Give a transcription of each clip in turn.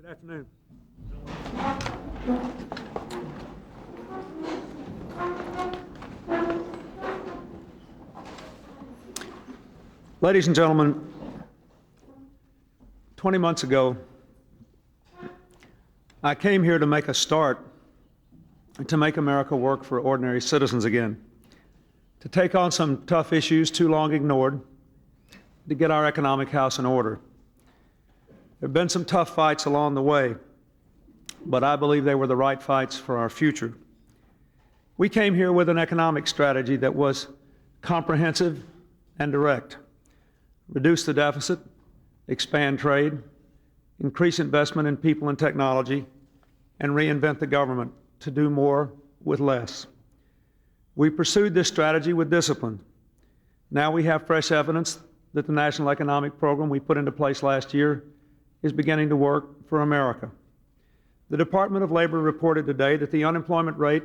Good afternoon. Ladies and gentlemen, 20 months ago, I came here to make a start to make America work for ordinary citizens again, to take on some tough issues too long ignored, to get our economic house in order. There have been some tough fights along the way, but I believe they were the right fights for our future. We came here with an economic strategy that was comprehensive and direct. Reduce the deficit, expand trade, increase investment in people and technology, and reinvent the government to do more with less. We pursued this strategy with discipline. Now we have fresh evidence that the national economic program we put into place last year is beginning to work for America. The Department of Labor reported today that the unemployment rate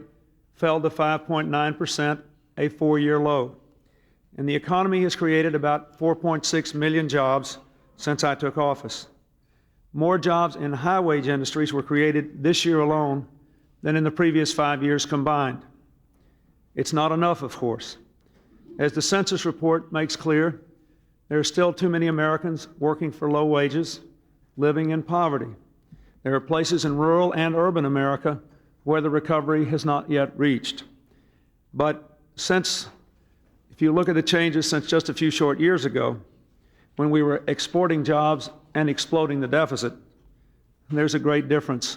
fell to 5.9%, a four-year low. And the economy has created about 4.6 million jobs since I took office. More jobs in high-wage industries were created this year alone than in the previous 5 years combined. It's not enough, of course. As the census report makes clear, there are still too many Americans working for low wages, living in poverty. There are places in rural and urban America where the recovery has not yet reached. But if you look at the changes since just a few short years ago, when we were exporting jobs and exploding the deficit, there's a great difference.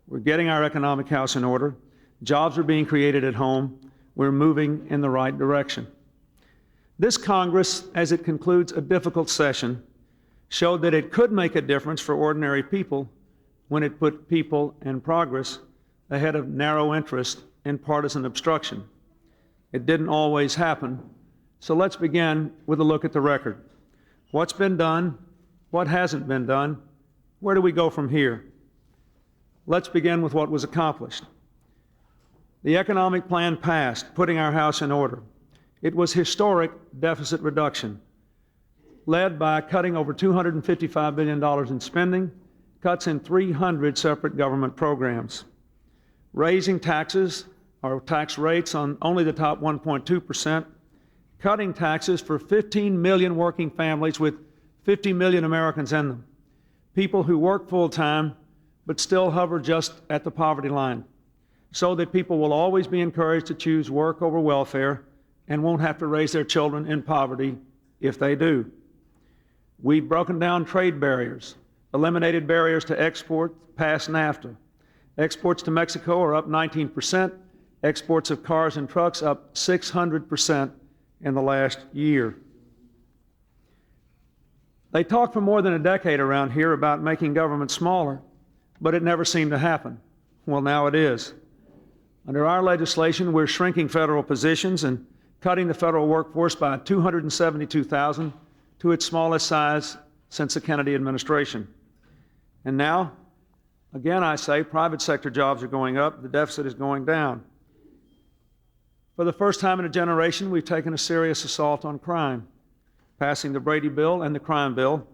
We're getting our economic house in order. Jobs are being created at home. We're moving in the right direction. This Congress, as it concludes a difficult session, showed that it could make a difference for ordinary people when it put people and progress ahead of narrow interest and partisan obstruction. It didn't always happen, so let's begin with a look at the record. What's been done? What hasn't been done? Where do we go from here? Let's begin with what was accomplished. The economic plan passed, putting our house in order. It was historic deficit reduction, led by cutting over $255 billion in spending, cuts in 300 separate government programs, raising taxes or tax rates on only the top 1.2%, cutting taxes for 15 million working families with 50 million Americans in them, people who work full-time but still hover just at the poverty line, so that people will always be encouraged to choose work over welfare and won't have to raise their children in poverty if they do. We've broken down trade barriers, eliminated barriers to export past NAFTA. Exports to Mexico are up 19%, exports of cars and trucks up 600% in the last year. They talked for more than a decade around here about making government smaller, but it never seemed to happen. Well, now it is. Under our legislation, we're shrinking federal positions and cutting the federal workforce by 272,000 to its smallest size since the Kennedy administration. And now, again I say, private sector jobs are going up, the deficit is going down. For the first time in a generation, we've taken a serious assault on crime, passing the Brady Bill and the Crime Bill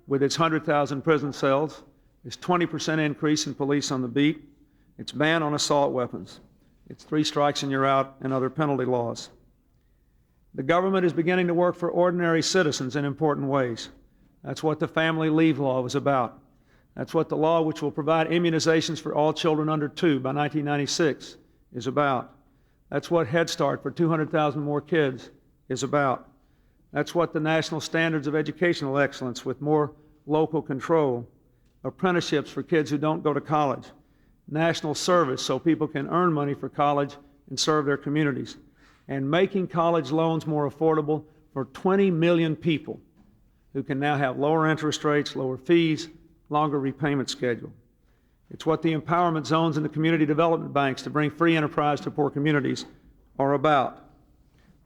with its 100,000 prison cells, its 20% increase in police on the beat, its ban on assault weapons, its 3 strikes and you're out, and other penalty laws. The government is beginning to work for ordinary citizens in important ways. That's what the family leave law was about. That's what the law which will provide immunizations for all children under 2 by 1996 is about. That's what Head Start for 200,000 more kids is about. That's what the national standards of educational excellence with more local control, apprenticeships for kids who don't go to college, national service so people can earn money for college and serve their communities, and making college loans more affordable for 20 million people who can now have lower interest rates, lower fees, longer repayment schedule. It's what the empowerment zones and the community development banks to bring free enterprise to poor communities are about.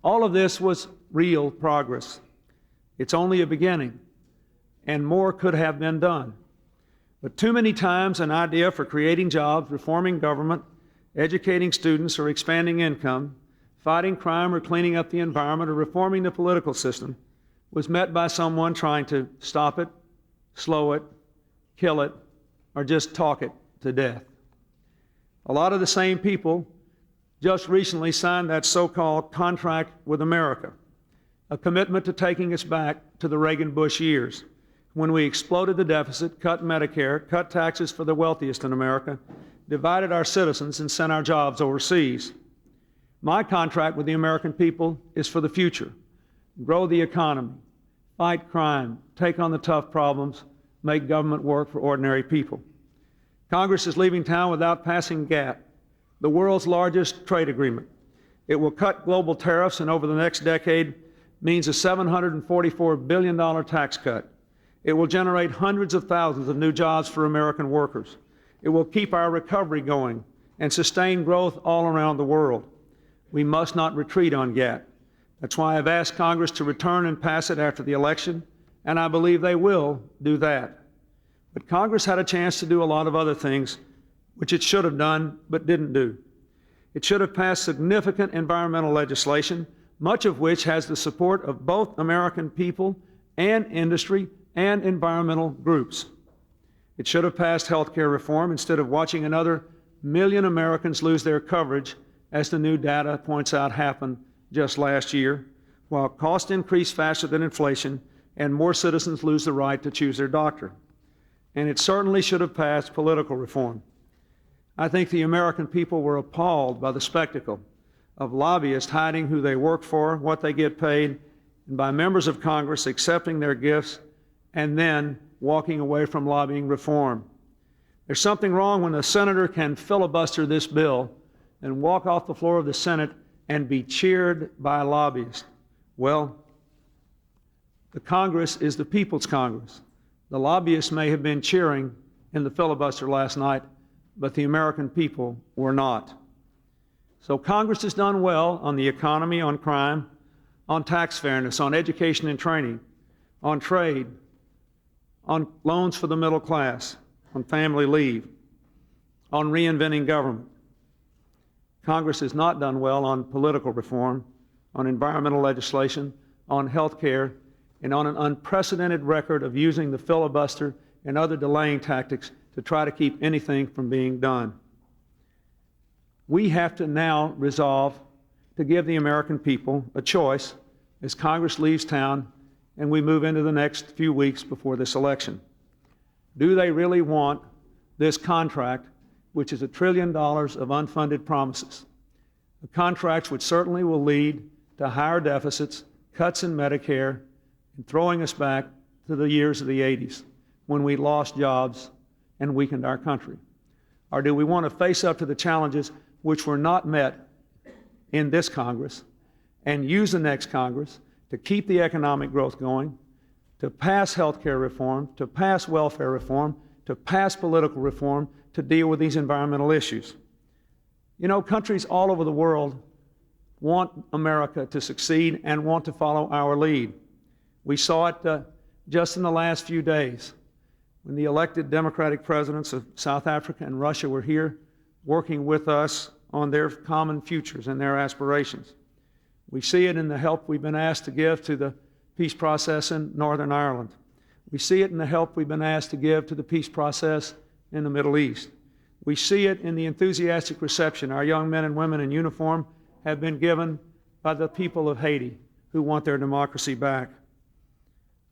All of this was real progress. It's only a beginning, and more could have been done. But too many times an idea for creating jobs, reforming government, educating students, or expanding income, fighting crime or cleaning up the environment or reforming the political system was met by someone trying to stop it, slow it, kill it, or just talk it to death. A lot of the same people just recently signed that so-called contract with America, a commitment to taking us back to the Reagan-Bush years, when we exploded the deficit, cut Medicare, cut taxes for the wealthiest in America, divided our citizens, and sent our jobs overseas. My contract with the American people is for the future. Grow the economy, fight crime, take on the tough problems, make government work for ordinary people. Congress is leaving town without passing GATT, the world's largest trade agreement. It will cut global tariffs, and over the next decade means a $744 billion tax cut. It will generate hundreds of thousands of new jobs for American workers. It will keep our recovery going and sustain growth all around the world. We must not retreat on GATT. That's why I've asked Congress to return and pass it after the election, and I believe they will do that. But Congress had a chance to do a lot of other things which it should have done but didn't do. It should have passed significant environmental legislation, much of which has the support of both American people and industry and environmental groups. It should have passed health care reform instead of watching another million Americans lose their coverage, as the new data points out happened just last year, while costs increase faster than inflation and more citizens lose the right to choose their doctor. And it certainly should have passed political reform. I think the American people were appalled by the spectacle of lobbyists hiding who they work for, what they get paid, and by members of Congress accepting their gifts and then walking away from lobbying reform. There's something wrong when a senator can filibuster this bill and walk off the floor of the Senate and be cheered by lobbyists. Well, the Congress is the people's Congress. The lobbyists may have been cheering in the filibuster last night, but the American people were not. So Congress has done well on the economy, on crime, on tax fairness, on education and training, on trade, on loans for the middle class, on family leave, on reinventing government. Congress has not done well on political reform, on environmental legislation, on health care, and on an unprecedented record of using the filibuster and other delaying tactics to try to keep anything from being done. We have to now resolve to give the American people a choice as Congress leaves town and we move into the next few weeks before this election. Do they really want this contract, which is $1 trillion of unfunded promises? A contract which certainly will lead to higher deficits, cuts in Medicare, and throwing us back to the years of the 80s when we lost jobs and weakened our country? Or do we want to face up to the challenges which were not met in this Congress and use the next Congress to keep the economic growth going, to pass health care reform, to pass welfare reform, to pass political reform, to deal with these environmental issues? You know, countries all over the world want America to succeed and want to follow our lead. We saw it just in the last few days when the elected Democratic presidents of South Africa and Russia were here working with us on their common futures and their aspirations. We see it in the help we've been asked to give to the peace process in Northern Ireland. We see it in the help we've been asked to give to the peace process in the Middle East. We see it in the enthusiastic reception our young men and women in uniform have been given by the people of Haiti who want their democracy back.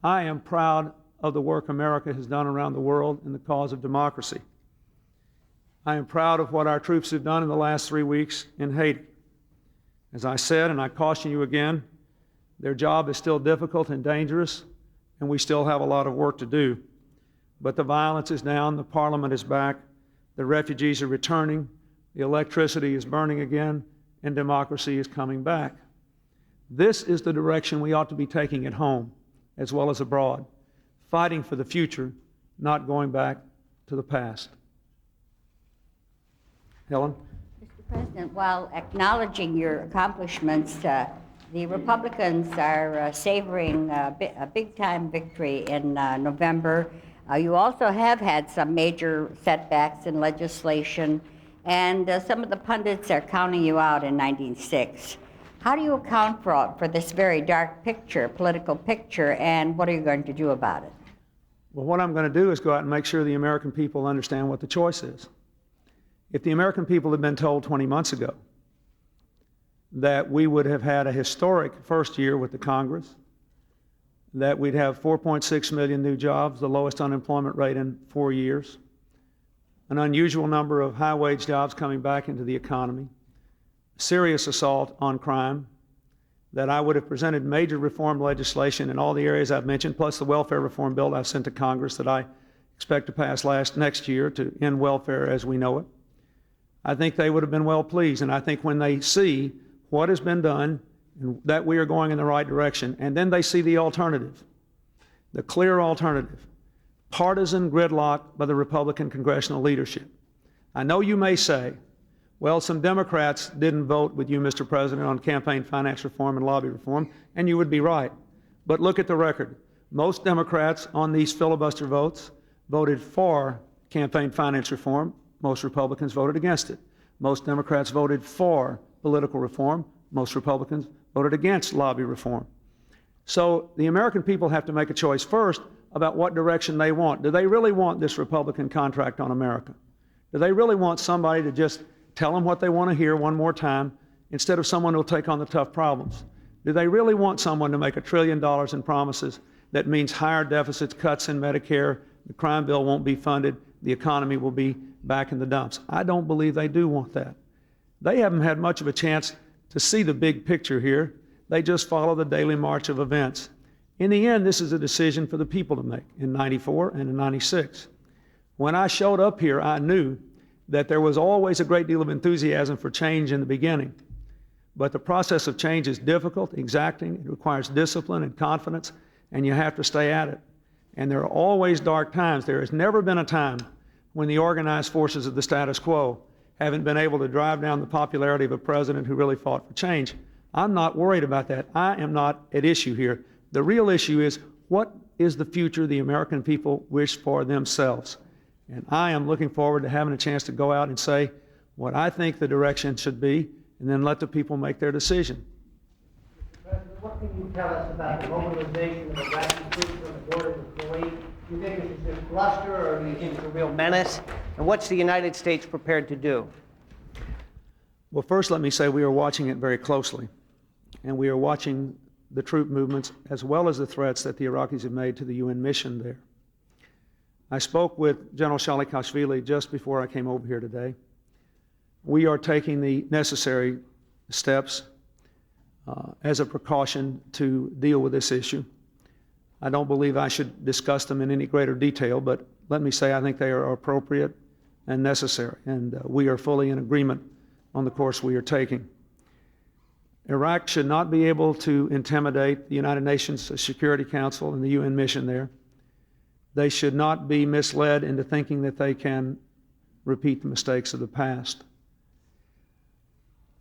I am proud of the work America has done around the world in the cause of democracy. I am proud of what our troops have done in the last 3 weeks in Haiti. As I said, and I caution you again, their job is still difficult and dangerous, and we still have a lot of work to do. But the violence is down, the parliament is back, the refugees are returning, the electricity is burning again, and democracy is coming back. This is the direction we ought to be taking at home as well as abroad, fighting for the future, not going back to the past. Helen? Mr. President, while acknowledging your accomplishments, the Republicans are savoring a big-time victory in November. You also have had some major setbacks in legislation, and some of the pundits are counting you out in 96. How do you account for this very dark picture, political picture, and what are you going to do about it? Well, what I'm going to do is go out and make sure the American people understand what the choice is. If the American people had been told 20 months ago that we would have had a historic first year with the Congress, that we'd have 4.6 million new jobs, the lowest unemployment rate in 4 years, an unusual number of high-wage jobs coming back into the economy, serious assault on crime, that I would have presented major reform legislation in all the areas I've mentioned, plus the welfare reform bill I've sent to Congress that I expect to pass next year to end welfare as we know it. I think they would have been well pleased, and I think when they see what has been done and that we are going in the right direction, and then they see the alternative, the clear alternative, partisan gridlock by the Republican congressional leadership. I know you may say, well, some Democrats didn't vote with you, Mr. President, on campaign finance reform and lobby reform, and you would be right. But look at the record. Most Democrats on these filibuster votes voted for campaign finance reform. Most Republicans voted against it. Most Democrats voted for political reform. Most Republicans voted against lobby reform. So the American people have to make a choice first about what direction they want. Do they really want this Republican contract on America? Do they really want somebody to just tell them what they want to hear one more time instead of someone who will take on the tough problems? Do they really want someone to make $1 trillion in promises that means higher deficits, cuts in Medicare, the crime bill won't be funded, the economy will be back in the dumps? I don't believe they do want that. They haven't had much of a chance to see the big picture here. They just follow the daily march of events. In the end, this is a decision for the people to make in '94 and in '96. When I showed up here, I knew that there was always a great deal of enthusiasm for change in the beginning. But the process of change is difficult, exacting, it requires discipline and confidence, and you have to stay at it. And there are always dark times. There has never been a time when the organized forces of the status quo haven't been able to drive down the popularity of a president who really fought for change. I'm not worried about that. I am not at issue here. The real issue is, what is the future the American people wish for themselves? And I am looking forward to having a chance to go out and say what I think the direction should be, and then let the people make their decision. Mr. President, what can you tell us about the mobilization of Iraqi troops on the border with Kuwait? Do you think this is just bluster, or do you think it's a real menace? And what's the United States prepared to do? Well, first let me say we are watching it very closely, and we are watching the troop movements as well as the threats that the Iraqis have made to the UN mission there. I spoke with General Shalikashvili just before I came over here today. We are taking the necessary steps as a precaution to deal with this issue. I don't believe I should discuss them in any greater detail, but let me say I think they are appropriate and necessary, and we are fully in agreement on the course we are taking. Iraq should not be able to intimidate the United Nations Security Council and the UN mission there. They should not be misled into thinking that they can repeat the mistakes of the past.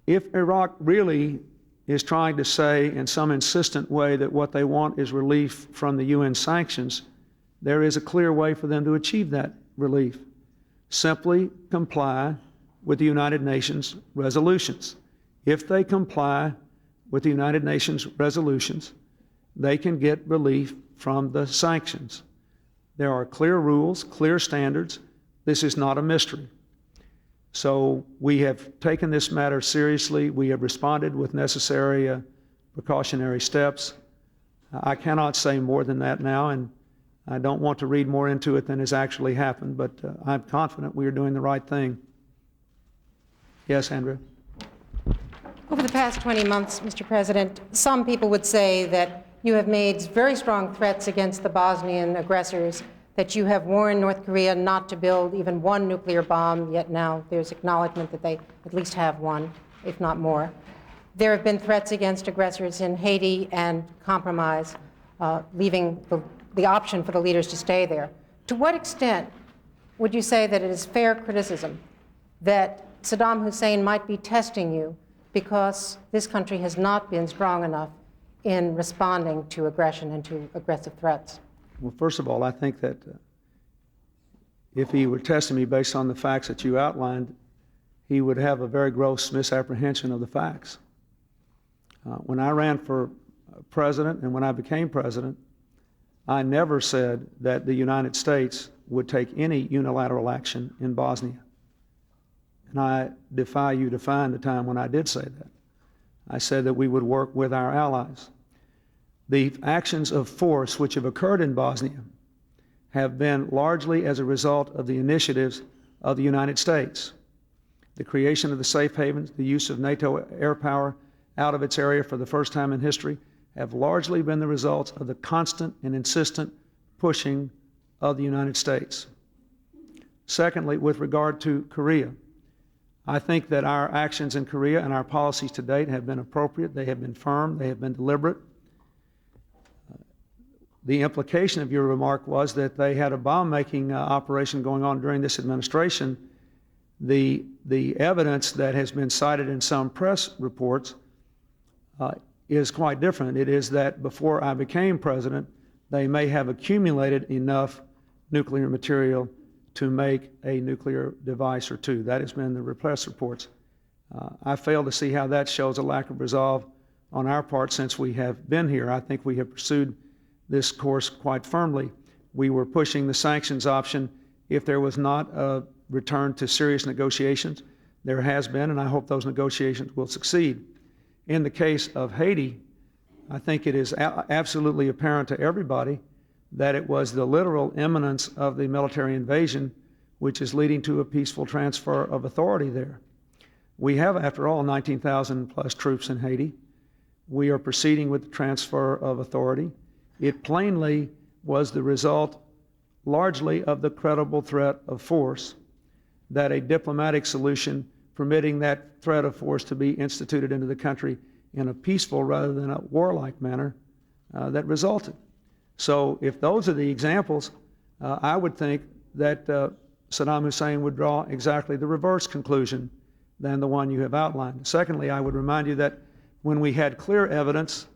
If Iraq really is trying to say in some insistent way that what they want is relief from the UN sanctions, there is a clear way for them to achieve that relief. Simply comply with the United Nations resolutions. If they comply with the United Nations resolutions, they can get relief from the sanctions. There are clear rules, clear standards. This is not a mystery. So we have taken this matter seriously. We have responded with necessary precautionary steps. I cannot say more than that now, and I don't want to read more into it than has actually happened, but I'm confident we are doing the right thing. Yes, Andrea? Over the past 20 months, Mr. President, some people would say that you have made very strong threats against the Bosnian aggressors, that you have warned North Korea not to build even one nuclear bomb, yet now there's acknowledgement that they at least have one, if not more. There have been threats against aggressors in Haiti and compromise, leaving the option for the leaders to stay there. To what extent would you say that it is fair criticism that Saddam Hussein might be testing you because this country has not been strong enough in responding to aggression and to aggressive threats? Well, first of all, I think that if he were testing me based on the facts that you outlined, he would have a very gross misapprehension of the facts. When I ran for president and when I became president, I never said that the United States would take any unilateral action in Bosnia. And I defy you to find a time when I did say that. I said that we would work with our allies. The actions of force which have occurred in Bosnia have been largely as a result of the initiatives of the United States. The creation of the safe havens, the use of NATO air power out of its area for the first time in history, have largely been the results of the constant and insistent pushing of the United States. Secondly, with regard to Korea, I think that our actions in Korea and our policies to date have been appropriate, they have been firm, they have been deliberate. The implication of your remark was that they had a bomb-making operation going on during this administration. The evidence that has been cited in some press reports is quite different. It is that before I became president, they may have accumulated enough nuclear material to make a nuclear device or two. That has been the press reports. I fail to see how that shows a lack of resolve on our part since we have been here. I think we have pursued this course quite firmly. We were pushing the sanctions option if there was not a return to serious negotiations. There has been, and I hope those negotiations will succeed. In the case of Haiti, I think it is absolutely apparent to everybody that it was the literal imminence of the military invasion which is leading to a peaceful transfer of authority there. We have, after all, 19,000 plus troops in Haiti. We are proceeding with the transfer of authority. It plainly was the result largely of the credible threat of force, that a diplomatic solution permitting that threat of force to be instituted into the country in a peaceful rather than a warlike manner that resulted. So if those are the examples, I would think that Saddam Hussein would draw exactly the reverse conclusion than the one you have outlined. Secondly, I would remind you that when we had clear evidence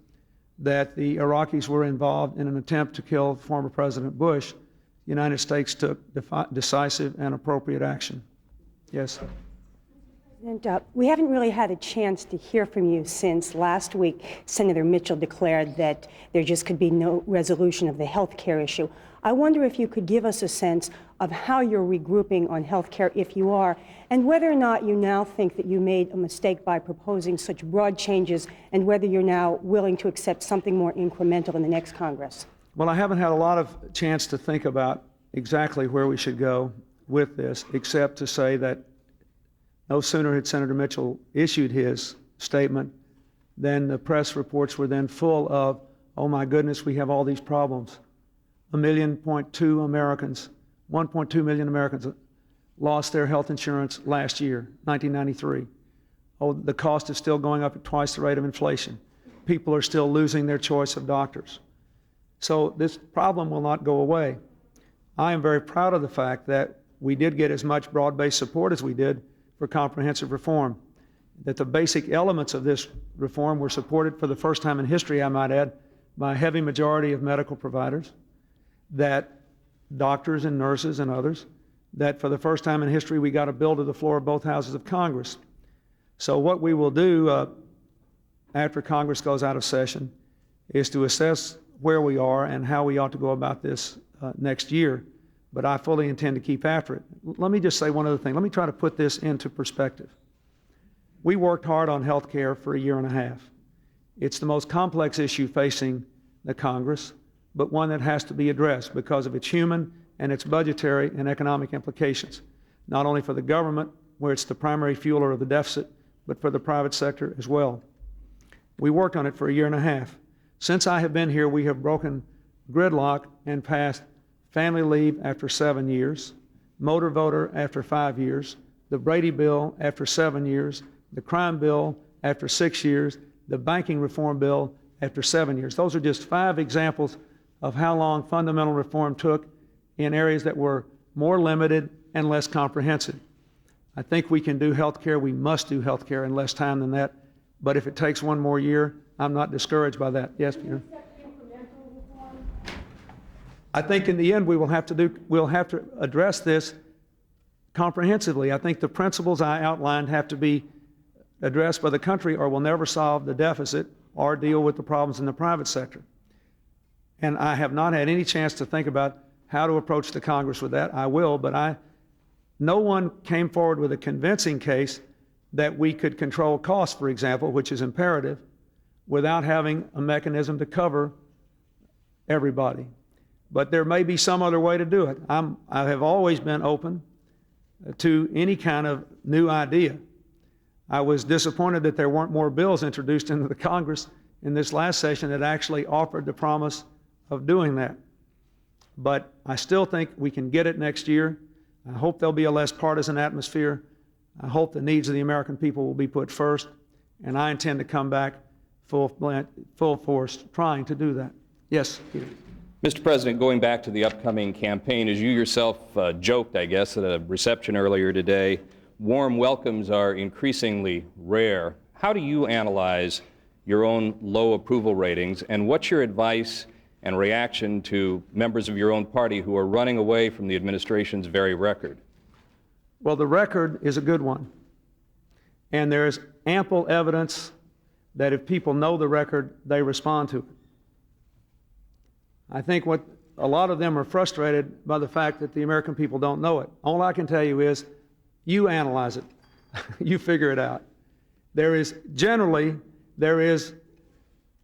that the Iraqis were involved in an attempt to kill former President Bush, the United States took decisive and appropriate action. Yes? And we haven't really had a chance to hear from you since last week Senator Mitchell declared that there just could be no resolution of the health care issue. I wonder if you could give us a sense of how you're regrouping on health care, if you are, and whether or not you now think that you made a mistake by proposing such broad changes, and whether you're now willing to accept something more incremental in the next Congress. Well, I haven't had a lot of chance to think about exactly where we should go with this, except to say that no sooner had Senator Mitchell issued his statement than the press reports were then full of, oh my goodness, we have all these problems. 1.2 million Americans lost their health insurance last year, 1993. Oh, the cost is still going up at twice the rate of inflation. People are still losing their choice of doctors. So this problem will not go away. I am very proud of the fact that we did get as much broad-based support as we did for comprehensive reform, that the basic elements of this reform were supported for the first time in history, I might add, by a heavy majority of medical providers, that doctors and nurses and others, that for the first time in history we got a bill to the floor of both houses of Congress. So what we will do after Congress goes out of session is to assess where we are and how we ought to go about this next year. But I fully intend to keep after it. Let me just say one other thing. Let me try to put this into perspective. We worked hard on health care for a year and a half. It's the most complex issue facing the Congress, but one that has to be addressed because of its human and its budgetary and economic implications, not only for the government, where it's the primary fueler of the deficit, but for the private sector as well. We worked on it for a year and a half. Since I have been here, we have broken gridlock and passed family leave after 7 years, motor voter after 5 years, the Brady bill after 7 years, the crime bill after 6 years, the banking reform bill after 7 years. Those are just 5 examples of how long fundamental reform took in areas that were more limited and less comprehensive. I think we can do health care. We must do health care in less time than that. But if it takes 1 more year, I'm not discouraged by that. Yes, Peter? I think in the end we'll have to address this comprehensively. I think the principles I outlined have to be addressed by the country, or we'll never solve the deficit or deal with the problems in the private sector. And I have not had any chance to think about how to approach the Congress with that. I will, but no one came forward with a convincing case that we could control costs, for example, which is imperative, without having a mechanism to cover everybody. But there may be some other way to do it. I have always been open to any kind of new idea. I was disappointed that there weren't more bills introduced into the Congress in this last session that actually offered the promise of doing that. But I still think we can get it next year. I hope there'll be a less partisan atmosphere. I hope the needs of the American people will be put first, and I intend to come back full force trying to do that. Yes, Peter. Mr. President, going back to the upcoming campaign, as you yourself joked, I guess, at a reception earlier today, warm welcomes are increasingly rare. How do you analyze your own low approval ratings, and what's your advice and reaction to members of your own party who are running away from the administration's very record? Well, the record is a good one, and there is ample evidence that if people know the record, they respond to it. I think what a lot of them are frustrated by the fact that the American people don't know it. All I can tell you is, you analyze it. You figure it out. There is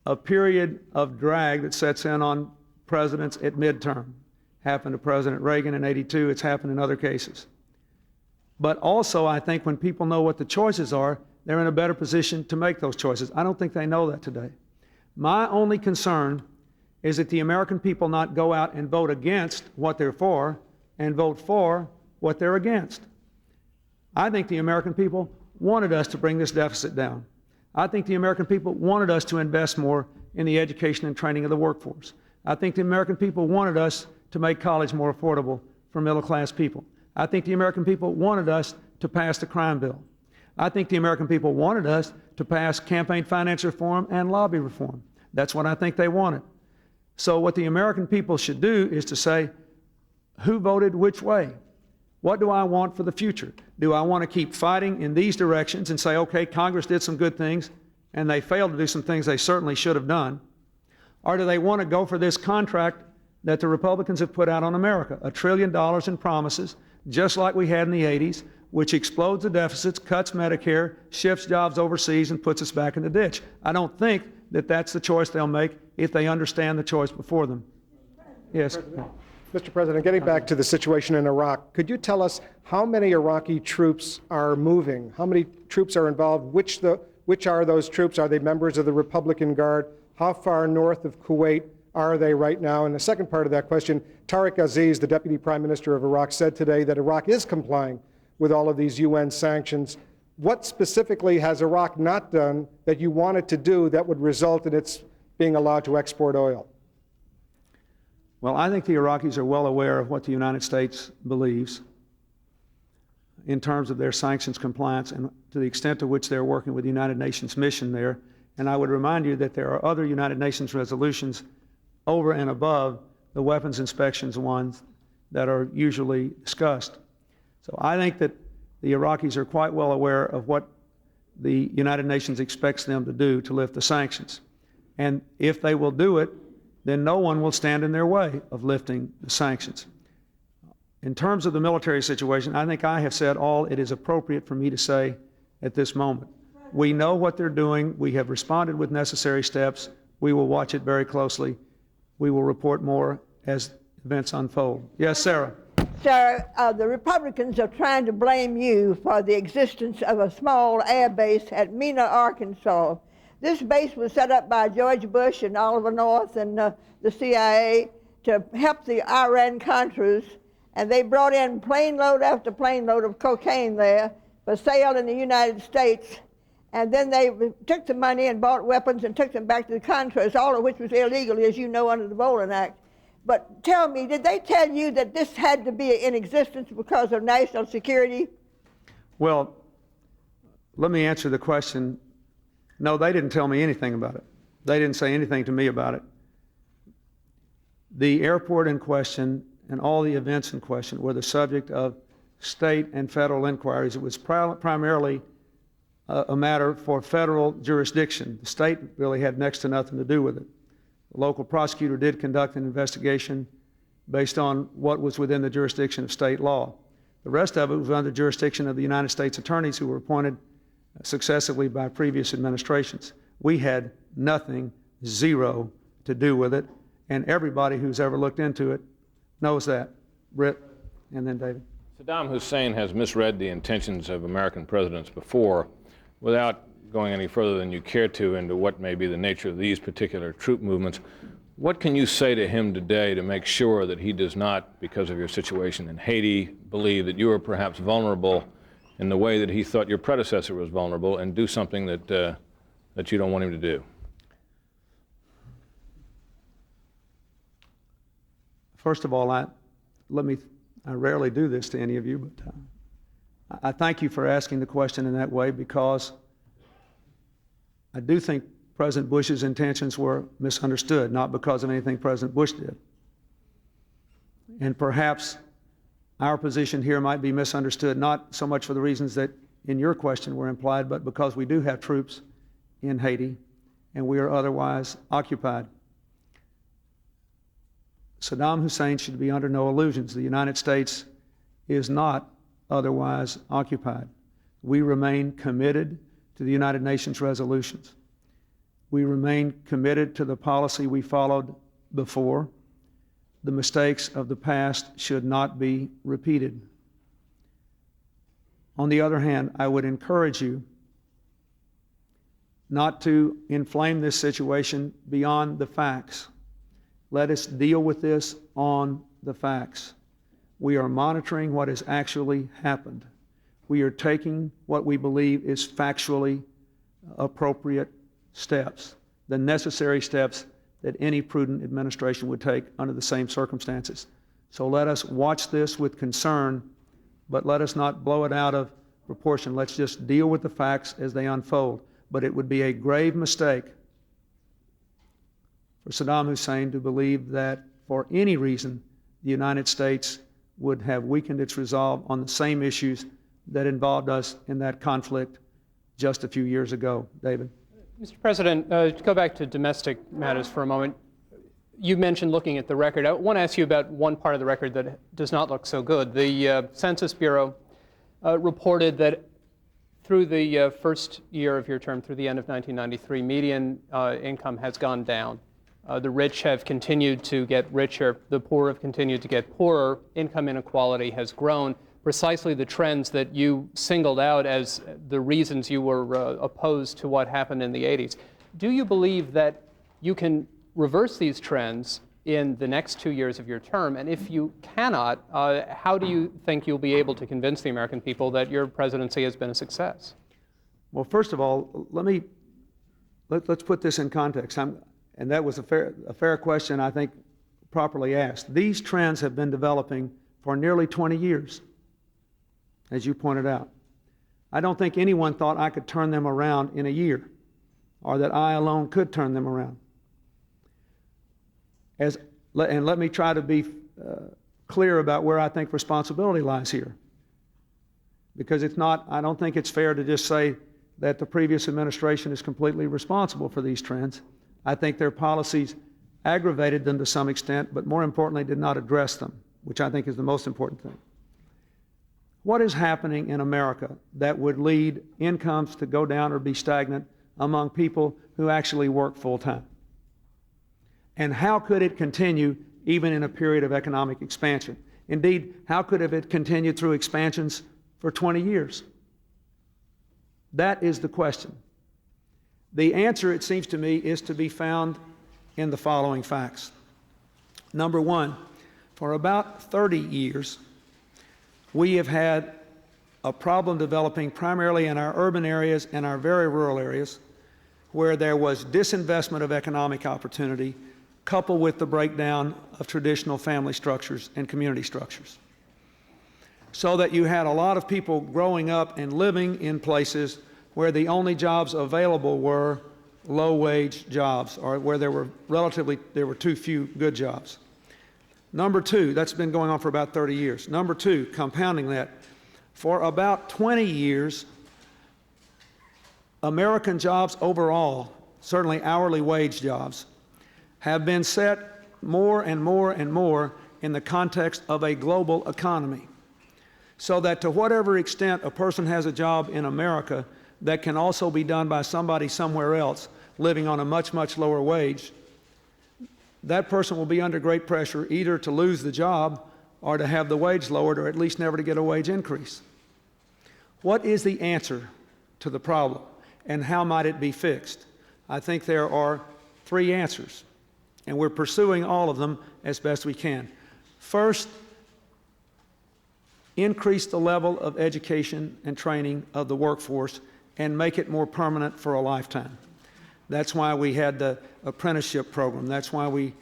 a period of drag that sets in on presidents at midterm. Happened to President Reagan in '82. It's happened in other cases. But also, I think when people know what the choices are, they're in a better position to make those choices. I don't think they know that today. My only concern is that the American people not go out and vote against what they're for and vote for what they're against. I think the American people wanted us to bring this deficit down. I think the American people wanted us to invest more in the education and training of the workforce. I think the American people wanted us to make college more affordable for middle-class people. I think the American people wanted us to pass the crime bill. I think the American people wanted us to pass campaign finance reform and lobby reform. That's what I think they wanted. So what the American people should do is to say, who voted which way? What do I want for the future? Do I want to keep fighting in these directions and say, okay, Congress did some good things and they failed to do some things they certainly should have done? Or do they want to go for this contract that the Republicans have put out on America, $1 trillion in promises, just like we had in the 80s, which explodes the deficits, cuts Medicare, shifts jobs overseas, and puts us back in the ditch? I don't think that that's the choice they'll make if they understand the choice before them. Yes. Mr. President, getting back to the situation in Iraq, could you tell us how many Iraqi troops are moving? How many troops are involved? Which are those troops? Are they members of the Republican Guard? How far north of Kuwait are they right now? And the second part of that question, Tariq Aziz, the Deputy Prime Minister of Iraq, said today that Iraq is complying with all of these UN sanctions. What specifically has Iraq not done that you want it to do that would result in its being allowed to export oil? Well, I think the Iraqis are well aware of what the United States believes in terms of their sanctions compliance and to the extent to which they're working with the United Nations mission there. And I would remind you that there are other United Nations resolutions over and above the weapons inspections ones that are usually discussed. So I think that the Iraqis are quite well aware of what the United Nations expects them to do to lift the sanctions. And if they will do it, then no one will stand in their way of lifting the sanctions. In terms of the military situation, I think I have said all it is appropriate for me to say at this moment. We know what they're doing. We have responded with necessary steps. We will watch it very closely. We will report more as events unfold. Yes, Sarah. Sir, the Republicans are trying to blame you for the existence of a small air base at Mena, Arkansas. This base was set up by George Bush and Oliver North and the CIA to help the Iran-Contras, and they brought in plane load after plane load of cocaine there for sale in the United States, and then they took the money and bought weapons and took them back to the Contras, all of which was illegal, as you know, under the Bolin Act. But tell me, did they tell you that this had to be in existence because of national security? Well, let me answer the question. No, they didn't tell me anything about it. They didn't say anything to me about it. The airport in question and all the events in question were the subject of state and federal inquiries. It was primarily a matter for federal jurisdiction. The state really had next to nothing to do with it. The local prosecutor did conduct an investigation based on what was within the jurisdiction of state law. The rest of it was under the jurisdiction of the United States attorneys who were appointed successively by previous administrations. We had nothing, zero, to do with it, and everybody who's ever looked into it knows that. Britt, and then David. Saddam Hussein has misread the intentions of American presidents before. Without going any further than you care to into what may be the nature of these particular troop movements, what can you say to him today to make sure that he does not, because of your situation in Haiti, believe that you are perhaps vulnerable in the way that he thought your predecessor was vulnerable and do something that, that you don't want him to do? First of all, I rarely do this to any of you, but I thank you for asking the question in that way, because I do think President Bush's intentions were misunderstood, not because of anything President Bush did. And perhaps our position here might be misunderstood, not so much for the reasons that in your question were implied, but because we do have troops in Haiti and we are otherwise occupied. Saddam Hussein should be under no illusions. The United States is not otherwise occupied. We remain committed to the United Nations resolutions. We remain committed to the policy we followed before. The mistakes of the past should not be repeated. On the other hand, I would encourage you not to inflame this situation beyond the facts. Let us deal with this on the facts. We are monitoring what has actually happened. We are taking what we believe is factually appropriate steps, the necessary steps that any prudent administration would take under the same circumstances. So let us watch this with concern, but let us not blow it out of proportion. Let's just deal with the facts as they unfold. But it would be a grave mistake for Saddam Hussein to believe that for any reason the United States would have weakened its resolve on the same issues that involved us in that conflict just a few years ago. David? Mr. President, to go back to domestic matters for a moment, you mentioned looking at the record. I want to ask you about one part of the record that does not look so good. The Census Bureau reported that through the first year of your term, through the end of 1993, median income has gone down. The rich have continued to get richer. The poor have continued to get poorer. Income inequality has grown. Precisely the trends that you singled out as the reasons you were opposed to what happened in the 80s. Do you believe that you can reverse these trends in the next 2 years of your term? And if you cannot, how do you think you'll be able to convince the American people that your presidency has been a success? Well, first of all, let's put this in context. And that was a fair question, I think, properly asked. These trends have been developing for nearly 20 years, as you pointed out. I don't think anyone thought I could turn them around in a year, or that I alone could turn them around. And let me try to be clear about where I think responsibility lies here. Because I don't think it's fair to just say that the previous administration is completely responsible for these trends. I think their policies aggravated them to some extent, but more importantly, did not address them, which I think is the most important thing. What is happening in America that would lead incomes to go down or be stagnant among people who actually work full-time? And how could it continue even in a period of economic expansion? Indeed, how could it continue through expansions for 20 years? That is the question. The answer, it seems to me, is to be found in the following facts. Number one, for about 30 years, we have had a problem developing primarily in our urban areas and our very rural areas, where there was disinvestment of economic opportunity coupled with the breakdown of traditional family structures and community structures. So that you had a lot of people growing up and living in places where the only jobs available were low-wage jobs, or where there were too few good jobs. Number two, that's been going on for about 30 years. Number two, compounding that, for about 20 years, American jobs overall, certainly hourly wage jobs, have been set more and more and more in the context of a global economy. So that to whatever extent a person has a job in America that can also be done by somebody somewhere else living on a much, much lower wage, that person will be under great pressure either to lose the job or to have the wage lowered or at least never to get a wage increase. What is the answer to the problem and how might it be fixed? I think there are three answers, and we're pursuing all of them as best we can. First, increase the level of education and training of the workforce and make it more permanent for a lifetime. That's why we had the apprenticeship program. That's why we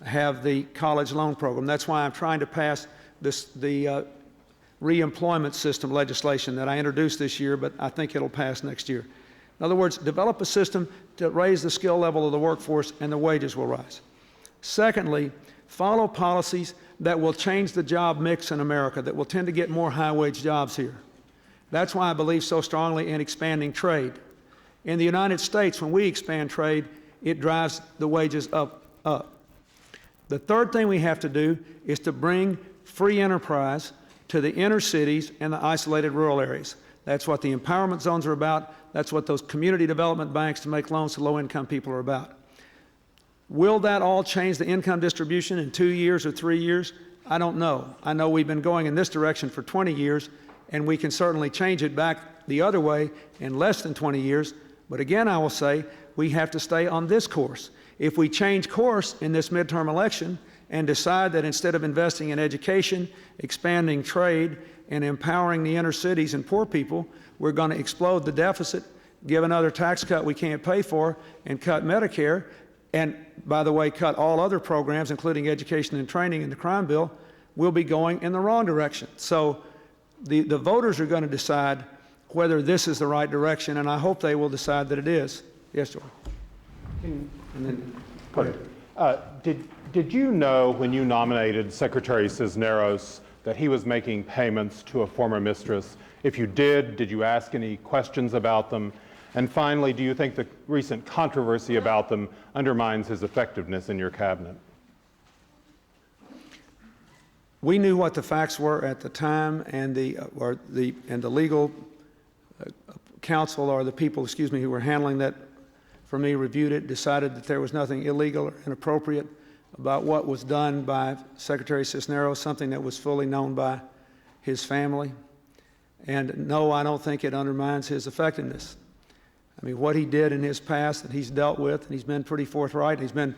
have the college loan program. That's why I'm trying to pass the reemployment system legislation that I introduced this year, but I think it'll pass next year. In other words, develop a system to raise the skill level of the workforce and the wages will rise. Secondly, follow policies that will change the job mix in America, that will tend to get more high-wage jobs here. That's why I believe so strongly in expanding trade. In the United States, when we expand trade, it drives the wages up. The third thing we have to do is to bring free enterprise to the inner cities and the isolated rural areas. That's what the empowerment zones are about. That's what those community development banks to make loans to low-income people are about. Will that all change the income distribution in 2 years or 3 years? I don't know. I know we've been going in this direction for 20 years, and we can certainly change it back the other way in less than 20 years. But again, I will say we have to stay on this course. If we change course in this midterm election and decide that instead of investing in education, expanding trade, and empowering the inner cities and poor people, we're going to explode the deficit, give another tax cut we can't pay for, and cut Medicare, and, by the way, cut all other programs, including education and training in the crime bill, we'll be going in the wrong direction. So the voters are going to decide whether this is the right direction, and I hope they will decide that it is. Yes, George. And then, go ahead. Did you know when you nominated Secretary Cisneros that he was making payments to a former mistress? If you did you ask any questions about them? And finally, do you think the recent controversy about them undermines his effectiveness in your cabinet? We knew what the facts were at the time, and the legal counsel, or the people, who were handling that for me, reviewed it, decided that there was nothing illegal or inappropriate about what was done by Secretary Cisneros, something that was fully known by his family. And no, I don't think it undermines his effectiveness. I mean, what he did in his past that he's dealt with, and he's been pretty forthright. He's been,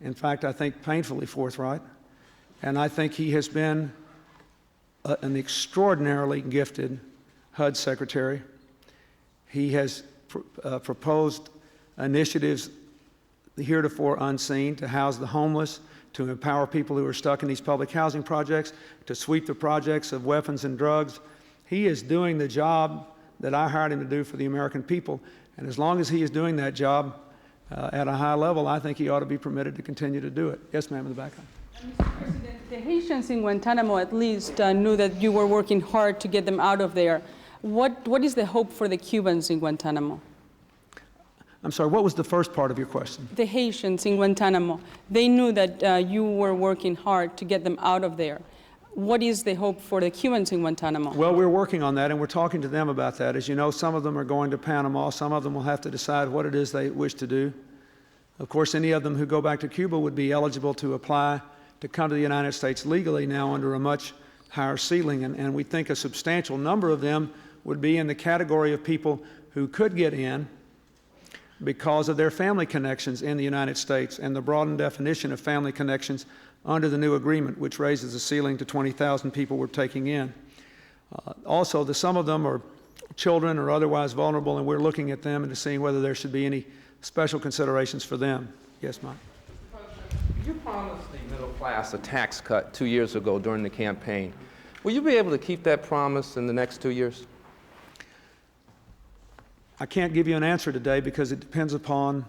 in fact, I think painfully forthright. And I think he has been an extraordinarily gifted HUD secretary. He has proposed initiatives heretofore unseen to house the homeless, to empower people who are stuck in these public housing projects, to sweep the projects of weapons and drugs. He is doing the job that I hired him to do for the American people. And as long as he is doing that job at a high level, I think he ought to be permitted to continue to do it. Yes, ma'am, in the back. Mr. President, the Haitians in Guantanamo at least knew that you were working hard to get them out of there. What is the hope for the Cubans in Guantanamo? I'm sorry, what was the first part of your question? The Haitians in Guantanamo, they knew that you were working hard to get them out of there. What is the hope for the Cubans in Guantanamo? Well, we're working on that, and we're talking to them about that. As you know, some of them are going to Panama. Some of them will have to decide what it is they wish to do. Of course, any of them who go back to Cuba would be eligible to apply to come to the United States legally now under a much higher ceiling, and we think a substantial number of them would be in the category of people who could get in because of their family connections in the United States and the broadened definition of family connections under the new agreement, which raises the ceiling to 20,000 people we're taking in. Also, some of them are children or otherwise vulnerable, and we're looking at them and to seeing whether there should be any special considerations for them. Yes, Mike. Mr. President, you promised the middle class a tax cut 2 years ago during the campaign. Will you be able to keep that promise in the next 2 years? I can't give you an answer today because it depends upon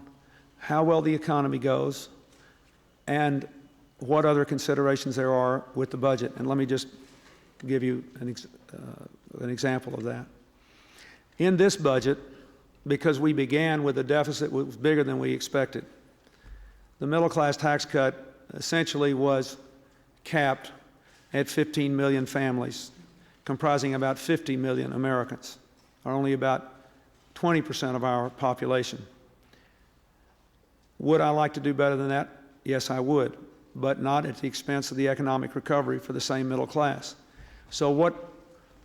how well the economy goes and what other considerations there are with the budget. And let me just give you an example of that. In this budget, because we began with a deficit that was bigger than we expected, the middle class tax cut essentially was capped at 15 million families, comprising about 50 million Americans, or only about 20% of our population. Would I like to do better than that? Yes, I would, but not at the expense of the economic recovery for the same middle class. So what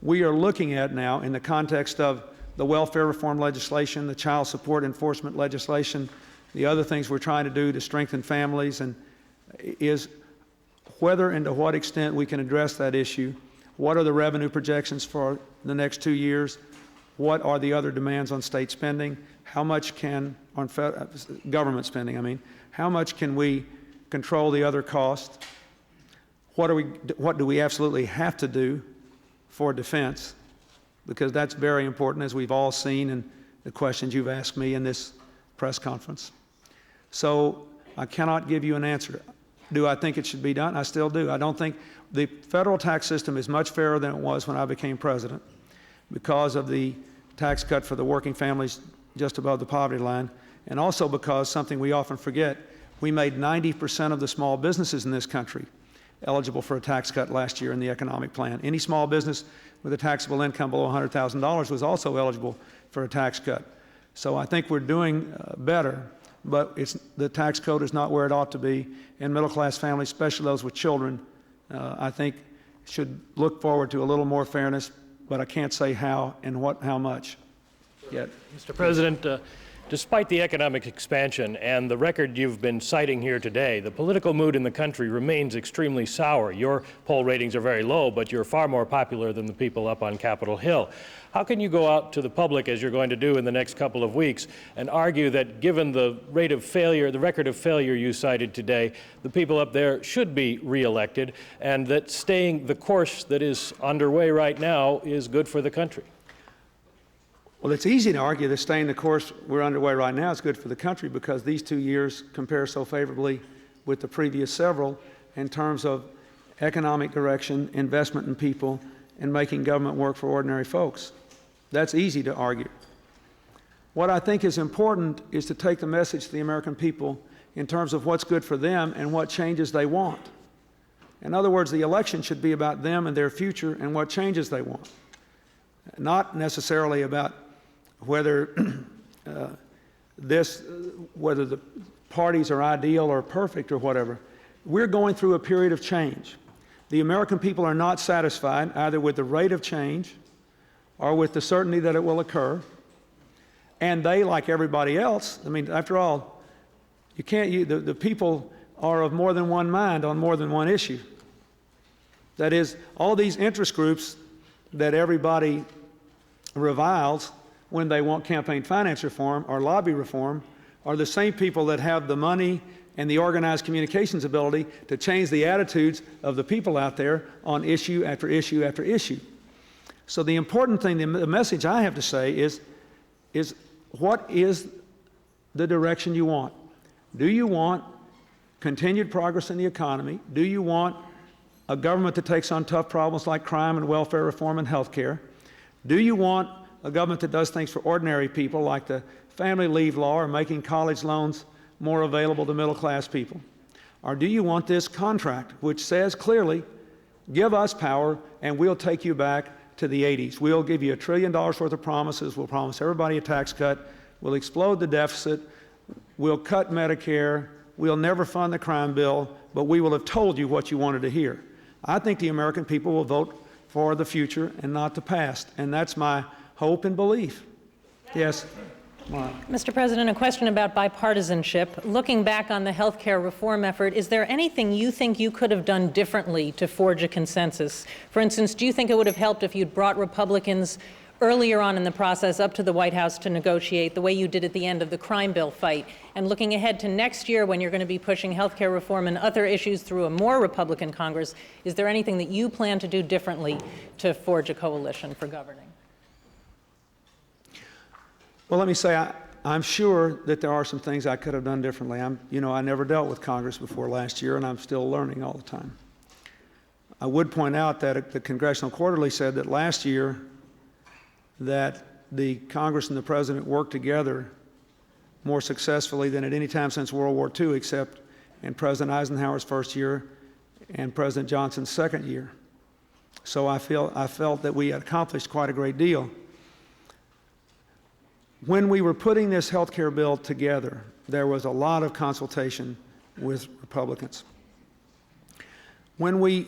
we are looking at now in the context of the welfare reform legislation, the child support enforcement legislation, the other things we're trying to do to strengthen families, and is whether and to what extent we can address that issue. What are the revenue projections for the next 2 years? What are the other demands on state spending? How much can, on government spending, I mean, how much can we control the other costs? What do we absolutely have to do for defense? Because that's very important, as we've all seen in the questions you've asked me in this press conference. So I cannot give you an answer. Do I think it should be done? I still do. I don't think the federal tax system is much fairer than it was when I became president because of the tax cut for the working families just above the poverty line, and also because something we often forget, we made 90% of the small businesses in this country eligible for a tax cut last year in the economic plan. Any small business with a taxable income below $100,000 was also eligible for a tax cut. So I think we're doing better, but the tax code is not where it ought to be, and middle-class families, especially those with children, I think should look forward to a little more fairness, but I can't say how and how much yet. Mr. President, despite the economic expansion and the record you've been citing here today, the political mood in the country remains extremely sour. Your poll ratings are very low, but you're far more popular than the people up on Capitol Hill. How can you go out to the public, as you're going to do in the next couple of weeks, and argue that given the rate of failure, the record of failure you cited today, the people up there should be reelected, and that staying the course that is underway right now is good for the country? Well, it's easy to argue that staying the course we're underway right now is good for the country because these 2 years compare so favorably with the previous several in terms of economic direction, investment in people, and making government work for ordinary folks. That's easy to argue. What I think is important is to take the message to the American people in terms of what's good for them and what changes they want. In other words, the election should be about them and their future and what changes they want, not necessarily about whether whether the parties are ideal or perfect or whatever. We're going through a period of change. The American people are not satisfied either with the rate of change or with the certainty that it will occur. And they, like everybody else, I mean, after all, the people are of more than one mind on more than one issue. That is, all these interest groups that everybody reviles when they want campaign finance reform or lobby reform are the same people that have the money and the organized communications ability to change the attitudes of the people out there on issue after issue after issue. So the important thing, the message I have to say is what is the direction you want? Do you want continued progress in the economy? Do you want a government that takes on tough problems like crime and welfare reform and health care? Do you want a government that does things for ordinary people like the family leave law or making college loans more available to middle-class people? Or do you want this contract which says clearly, give us power and we'll take you back to the 80s. We'll give you $1 trillion worth of promises. We'll promise everybody a tax cut. We'll explode the deficit. We'll cut Medicare. We'll never fund the crime bill, but we will have told you what you wanted to hear. I think the American people will vote for the future and not the past, and that's my hope and belief. Yes. Mr. President, a question about bipartisanship. Looking back on the health care reform effort, is there anything you think you could have done differently to forge a consensus? For instance, do you think it would have helped if you'd brought Republicans earlier on in the process up to the White House to negotiate the way you did at the end of the crime bill fight? And looking ahead to next year when you're going to be pushing health care reform and other issues through a more Republican Congress, is there anything that you plan to do differently to forge a coalition for governing? Well, let me say, I'm sure that there are some things I could have done differently. I never dealt with Congress before last year, and I'm still learning all the time. I would point out that the Congressional Quarterly said that last year that the Congress and the President worked together more successfully than at any time since World War II, except in President Eisenhower's first year and President Johnson's second year. So I felt that we had accomplished quite a great deal. When we were putting this health care bill together, there was a lot of consultation with Republicans. When we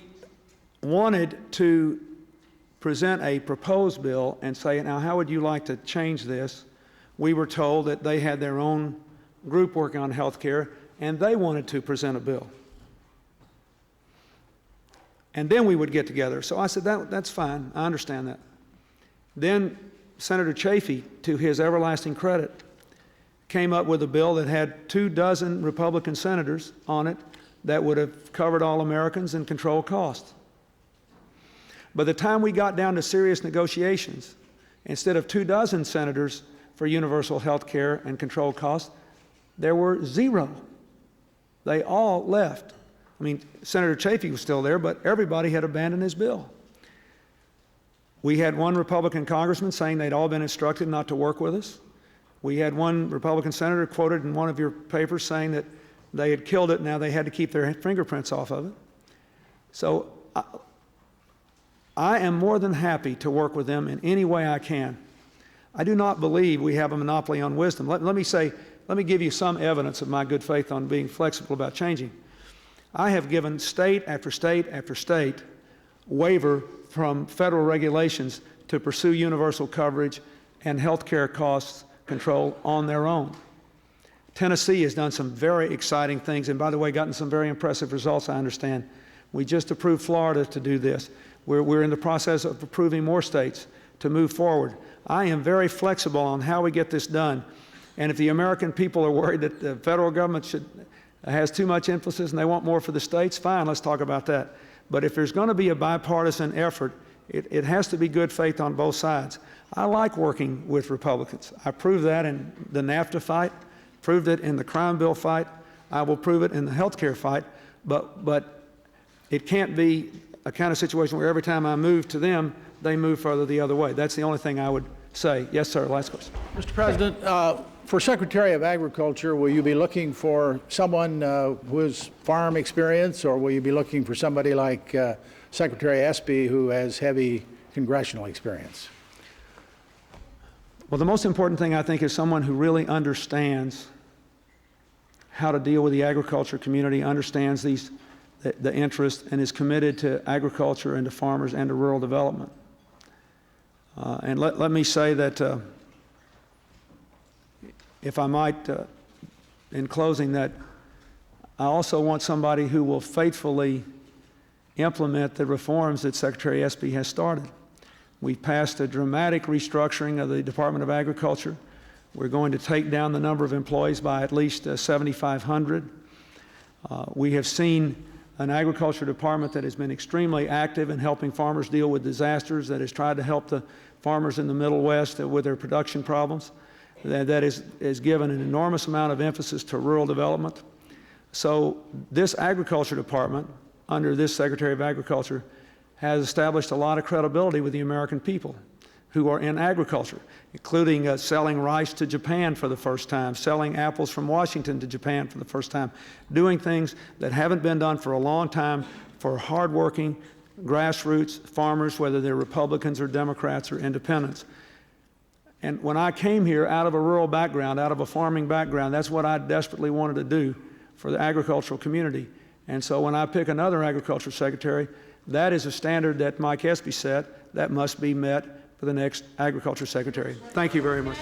wanted to present a proposed bill and say, now how would you like to change this, we were told that they had their own group working on health care and they wanted to present a bill. And then we would get together. So I said, that's fine, I understand that. Then Senator Chafee, to his everlasting credit, came up with a bill that had 24 Republican senators on it that would have covered all Americans and controlled costs. By the time we got down to serious negotiations, instead of 24 senators for universal health care and controlled costs, there were 0. They all left. I mean, Senator Chafee was still there, but everybody had abandoned his bill. We had one Republican congressman saying they'd all been instructed not to work with us. We had one Republican senator quoted in one of your papers saying that they had killed it, now they had to keep their fingerprints off of it. So I am more than happy to work with them in any way I can. I do not believe we have a monopoly on wisdom. Let me give you some evidence of my good faith on being flexible about changing. I have given state after state after state waiver from federal regulations to pursue universal coverage and health care costs control on their own. Tennessee has done some very exciting things, and by the way, gotten some very impressive results, I understand. We just approved Florida to do this. We're in the process of approving more states to move forward. I am very flexible on how we get this done. And if the American people are worried that the federal government has too much emphasis and they want more for the states, fine, let's talk about that. But if there's going to be a bipartisan effort, it has to be good faith on both sides. I like working with Republicans. I proved that in the NAFTA fight, proved it in the crime bill fight. I will prove it in the health care fight. But it can't be a kind of situation where every time I move to them, they move further the other way. That's the only thing I would say. Yes, sir. Last question. Mr. President, for Secretary of Agriculture, will you be looking for someone who has farm experience, or will you be looking for somebody like Secretary Espy who has heavy congressional experience? Well, the most important thing, I think, is someone who really understands how to deal with the agriculture community, understands the interest, and is committed to agriculture and to farmers and to rural development. And let me say that, if I might, in closing, that I also want somebody who will faithfully implement the reforms that Secretary Espy has started. We've passed a dramatic restructuring of the Department of Agriculture. We're going to take down the number of employees by at least 7,500. We have seen an agriculture department that has been extremely active in helping farmers deal with disasters, that has tried to help the farmers in the Middle West with their production problems, that is given an enormous amount of emphasis to rural development. So this agriculture department, under this Secretary of Agriculture, has established a lot of credibility with the American people who are in agriculture, including selling rice to Japan for the first time, selling apples from Washington to Japan for the first time, doing things that haven't been done for a long time for hardworking grassroots farmers, whether they're Republicans or Democrats or independents. And when I came here out of a rural background, out of a farming background, that's what I desperately wanted to do for the agricultural community. And so when I pick another agriculture secretary, that is a standard that Mike Espy set that must be met for the next agriculture secretary. Thank you very much.